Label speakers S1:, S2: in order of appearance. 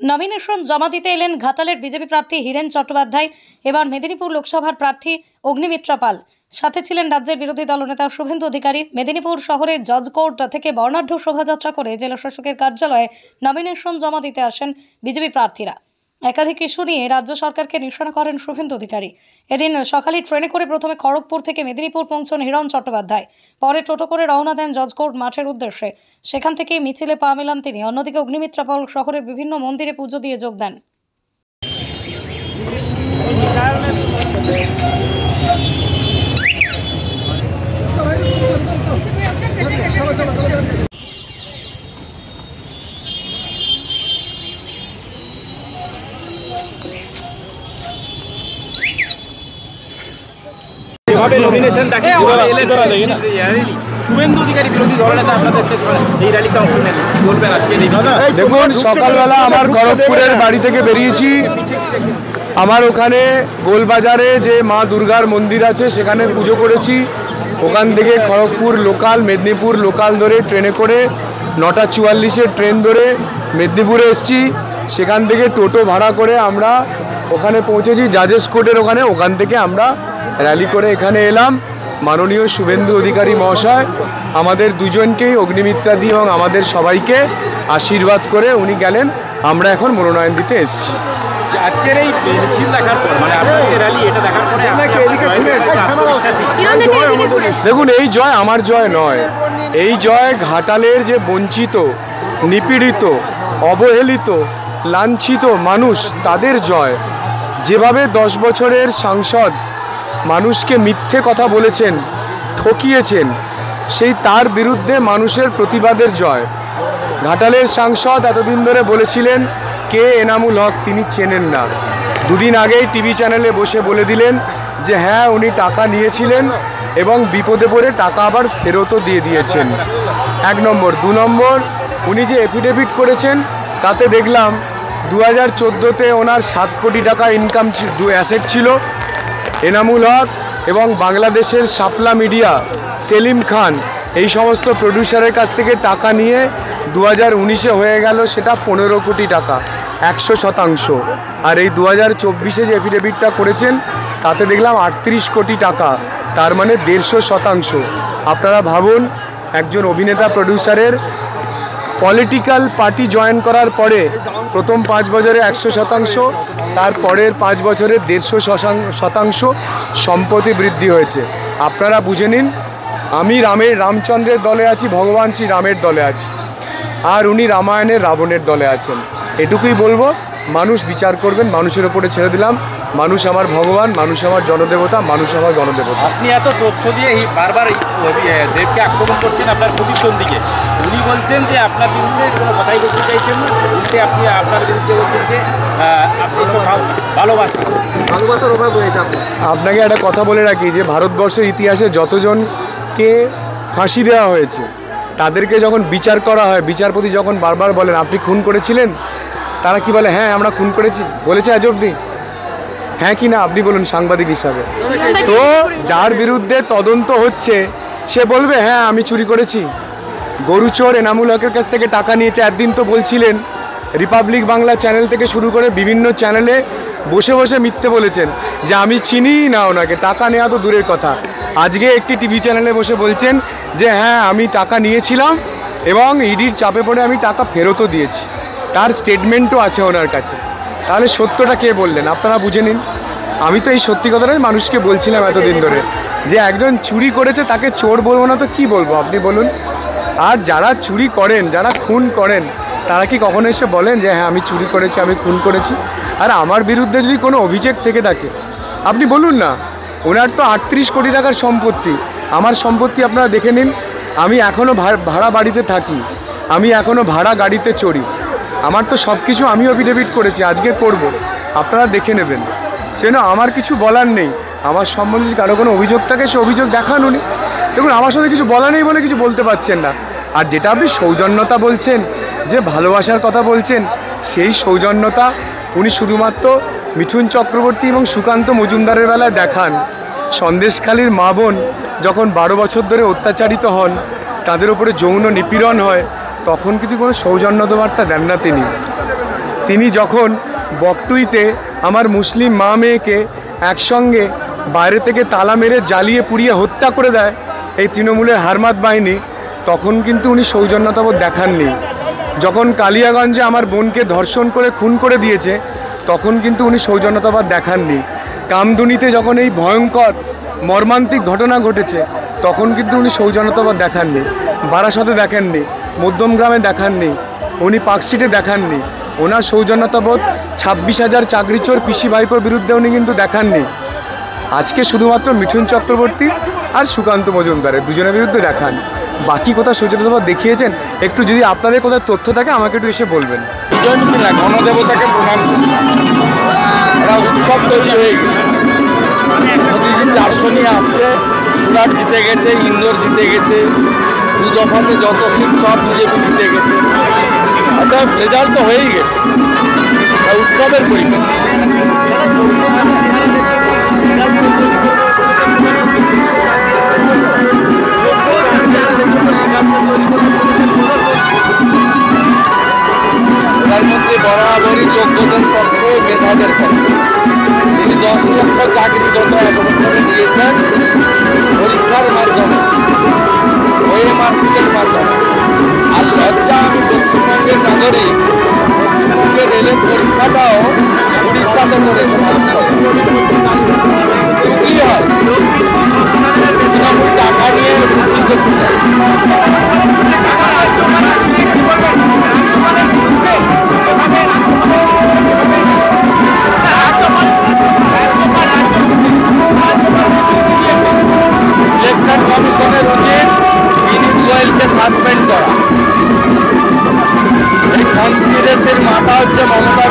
S1: Nomination জমা দিতে এলেন ঘাটালের বিজেপি প্রার্থী হীরেন চট্টোপাধ্যায়। এবার মেদিনীপুর লোকসভার প্রার্থী অগ্নিমিত্রা পাল, সাথে ছিলেন রাজ্যের বিরোধী দলনেতা শুভেন্দু অধিকারী। মেদিনীপুর শহরে জজ কোর্ট থেকে বর্ণাঢ্য শোভাযাত্রা করে জেলা শাসকের কার্যালয়ে নমিনেশন জমা দিতে আসেন বিজেপি প্রার্থীরা। একাধিক ইস্যু নিয়ে রাজ্য সরকারকে নিশানা করেন শুভেন্দু অধিকারী। এদিন সকালে ট্রেনে করে প্রথমে খড়গপুর থেকে মেদিনীপুর পৌঁছন হীরেন চট্টোপাধ্যায়, পরে টোটো করে রওনা দেন জজ কোর্ট মাঠের উদ্দেশ্যে। সেখান থেকে মিছিলে পা মেলান তিনি। অন্যদিকে অগ্নিমিত্রা পাল শহরের বিভিন্ন মন্দিরে পুজো দিয়ে যোগ দেন।
S2: নমিনেশন দেখে শুভেন্দু অধিকারী বিরোধী দলনেতা আপনাদের এই র্যালিতে অংশ নেন, বলবেন আজকে?
S3: দেখুন, সকালবেলা আমার খড়গপুরের বাড়ি থেকে বেরিয়েছি। আমার ওখানে গোলবাজারে যে মা দুর্গার মন্দির আছে সেখানে পুজো করেছি। ওখান থেকে খড়গপুর লোকাল, মেদিনীপুর লোকাল ধরে ট্রেনে করে 9টা 44-এর ট্রেন ধরে মেদিনীপুরে এসেছি। সেখান থেকে টোটো ভাড়া করে আমরা ওখানে পৌঁছেছি জাজেস কোর্টের ওখানে। ওখান থেকে আমরা র্যালি করে এখানে এলাম। মাননীয় শুভেন্দু অধিকারী মহাশয় আমাদের দুজনকেই অগ্নিমিত্রা দিয়ে এবং আমাদের সবাইকে আশীর্বাদ করে উনি গেলেন। আমরা এখন মনোনয়ন দিতে এসেছি।
S2: আজকের এই মিছিল দেখার পর, মানে আপনাদের র্যালি এটা দেখার পরে
S3: দেখুন, এই জয় আমার জয় নয়, এই জয় ঘাটালের যে বঞ্চিত, নিপীড়িত, অবহেলিত, লাঞ্ছিত মানুষ তাদের জয়। যেভাবে 10 বছরের সাংসদ মানুষকে মিথ্যে কথা বলেছেন, ঠকিয়েছেন, সেই তার বিরুদ্ধে মানুষের প্রতিবাদের জয়। ঘাটালের সাংসদ এতদিন ধরে বলেছিলেন কে এনামুল হক, তিনি চেনেন না। দুদিন আগেই টিভি চ্যানেলে বসে বলে দিলেন যে হ্যাঁ উনি টাকা নিয়েছিলেন এবং বিপদে পড়ে টাকা আবার ফেরতও দিয়ে দিয়েছেন। 1 নম্বর। 2 নম্বর, উনি যে এফিডেভিট করেছেন তাতে দেখলাম 2014-তে ওনার 7 কোটি টাকা ইনকাম অ্যাসেট ছিল। এনামুল হক এবং বাংলাদেশের শাপলা মিডিয়া, সেলিম খান, এই সমস্ত প্রডিউসারের কাছ থেকে টাকা নিয়ে 2019-এ হয়ে গেল সেটা 15 কোটি টাকা, 100%। আর এই 2024-এ যে এফিডেভিটটা করেছেন তাতে দেখলাম 38 কোটি টাকা, তার মানে 150%। আপনারা ভাবুন, একজন অভিনেতা প্রডিউসারের পলিটিক্যাল পার্টি জয়েন করার পরে প্রথম 5 বছরে 100%, তার পরের 5 বছরে 150% সম্পত্তি বৃদ্ধি হয়েছে। আপনারা বুঝে নিন, আমি রামচন্দ্রের দলে আছি, ভগবান শ্রী রামের দলে আছি, আর উনি রামায়ণের রাবণের দলে আছেন। এটুকুই বলবো, মানুষ বিচার করবেন, মানুষের ওপরে ছেড়ে দিলাম। মানুষ আমার ভগবান, মানুষ আমার জনদেবতা, মানুষ আমার গণদেবতা।
S2: আপনি এত তথ্য দিয়ে বারবার দেবকে আক্রমণ করছেন আপনার প্রতিদ্বন্দ্বীকে। উনি বলছেন যে আপনার বিরুদ্ধে কোনো কথাই বলতে চাইছেন না, উল্টে আপনি আপনার বিরুদ্ধে বলছেন যে আপনি সব ভালোবাসার অভাব রয়েছে।
S3: আপনাকে একটা কথা বলে রাখি যে ভারতবর্ষের ইতিহাসে যতজনকে ফাঁসি দেওয়া হয়েছে তাদেরকে যখন বিচার করা হয়, বিচারপতি যখন বারবার বলেন আপনি খুন করেছিলেন, তারা কি বলে? হ্যাঁ আমরা খুন করেছি। বলেছে আজ অবধি? হ্যাঁ কি না আপনি বলুন সাংবাদিক হিসাবে। তো যার বিরুদ্ধে তদন্ত হচ্ছে সে বলবে হ্যাঁ আমি চুরি করেছি। গরুচোর এনামুল হকের কাছ থেকে টাকা নিয়েছে। একদিন তো বলছিলেন রিপাবলিক বাংলা চ্যানেল থেকে শুরু করে বিভিন্ন চ্যানেলে বসে বসে মিথ্যে বলেছেন যে আমি চিনি না ওনাকে। টাকা নেওয়া তো দূরের কথা, আজকে একটি টিভি চ্যানেলে বসে বলছেন যে হ্যাঁ আমি টাকা নিয়েছিলাম এবং ইডির চাপে পড়ে আমি টাকা ফেরতও দিয়েছি। তার স্টেটমেন্টও আছে ওনার কাছে। তাহলে সত্যটা কে বললেন? আপনারা বুঝে নিন। আমি তো এই সত্যি কথাটাই মানুষকে বলছিলাম এতদিন ধরে, যে একজন চুরি করেছে তাকে চোর বলবো না তো কি বলবো আপনি বলুন? আর যারা চুরি করেন, যারা খুন করেন, তারা কি কখনো এসে বলেন যে হ্যাঁ আমি চুরি করেছি, আমি খুন করেছি? আর আমার বিরুদ্ধে যদি কোনো অভিযোগ থেকে থাকে আপনি বলুন না। ওনার তো 38 কোটি টাকার সম্পত্তি, আমার সম্পত্তি আপনারা দেখে নিন। আমি এখনও ভাড়া বাড়িতে থাকি, আমি এখনও ভাড়া গাড়িতে চড়ি, আমার তো সব কিছু আমি এফিডেভিট করেছি, আজকে করব, আপনারা দেখে নেবেন। সেজন্য আমার কিছু বলার নেই। আমার সম্বন্ধে যদি কারো কোনো অভিযোগ থাকে সে অভিযোগ দেখান উনি। দেখুন, আমার সাথে কিছু বলা নেই বলে কিছু বলতে পারছেন না। আর যেটা আপনি সৌজন্যতা বলছেন, যে ভালোবাসার কথা বলছেন, সেই সৌজন্যতা উনি শুধুমাত্র মিঠুন চক্রবর্তী এবং সুকান্ত মজুমদারের বেলায় দেখান। সন্দেশখালীর মা বোন যখন 12 বছর ধরে অত্যাচারিত হন, তাদের উপরে যৌন নিপীড়ন হয়, তখন কিন্তু কোনো সৌজন্যতা বার্তা দেন না তিনি যখন বকটুইতে আমার মুসলিম মা মেয়েকে একসঙ্গে বাইরে থেকে তালা মেরে জ্বালিয়ে পুড়িয়ে হত্যা করে দেয় এই তৃণমূলের হারমাত বাহিনী, তখন কিন্তু উনি সৌজন্যতাবোধ দেখাননি। যখন কালিয়াগঞ্জে আমার বোনকে ধর্ষণ করে খুন করে দিয়েছে, তখন কিন্তু উনি সৌজন্যতাবোধ দেখাননি। কামদুনিতে যখন এই ভয়ঙ্কর মর্মান্তিক ঘটনা ঘটেছে, তখন কিন্তু উনি সৌজন্যতাবোধ দেখাননি। বারাসতে দেখাননি, মধ্যমগ্রামে দেখাননি, উনি পার্কস্ট্রিটে দেখাননি। ওনার সৌজন্যতাবোধ 26,000 চাকরিচোর পিসি ভাইপোর বিরুদ্ধে উনি কিন্তু দেখাননি। আজকে শুধুমাত্র মিঠুন চক্রবর্তী আর সুকান্ত মজুমদারের দুজনের বিরুদ্ধে দেখান। বাকি কোথাও সৌজন্যতাবোধ দেখিয়েছেন? একটু যদি আপনাদের কোথাও তথ্য থাকে আমাকে একটু এসে বলবেন।
S2: বিজয় মিছিল না, গণদেবতাকে প্রণাম করি। ওরা উৎসব তৈরি হয়ে গেছে। মোদিজি 400 নিয়ে আসছে, সুরাট জিতে গেছে, ইন্দোর জিতে গেছে, 2 দফাতে যত সিট সব বিজেপি জিতে গেছে। অর্থাৎ রেজাল্ট তো হয়েই গেছে, উৎসবের পরিবেশ। প্রধানমন্ত্রী বরাবরই যোগ্যদের পক্ষে, মেধাদের পক্ষে। তিনি 10 লক্ষ চাকরি গত 1 বছরে দিয়েছেন পরীক্ষার মাধ্যমে, ওএমআরসির মাধ্যমে। আর লজ্জা, আমি পশ্চিমবঙ্গের নাগরিক, পশ্চিমবঙ্গের রেলের পরীক্ষাটাও উড়িষ্যাতে করেছে ভারত সরকার। কি হয়, তৃণমূল টাকা নিয়ে ভর্তি করতে যায়। ইলেকশন কমিশনের উচিত বিনীত গোয়েলকে সাসপেন্ড করা। এই কনস্পিরেসির মাথা হচ্ছে মমতা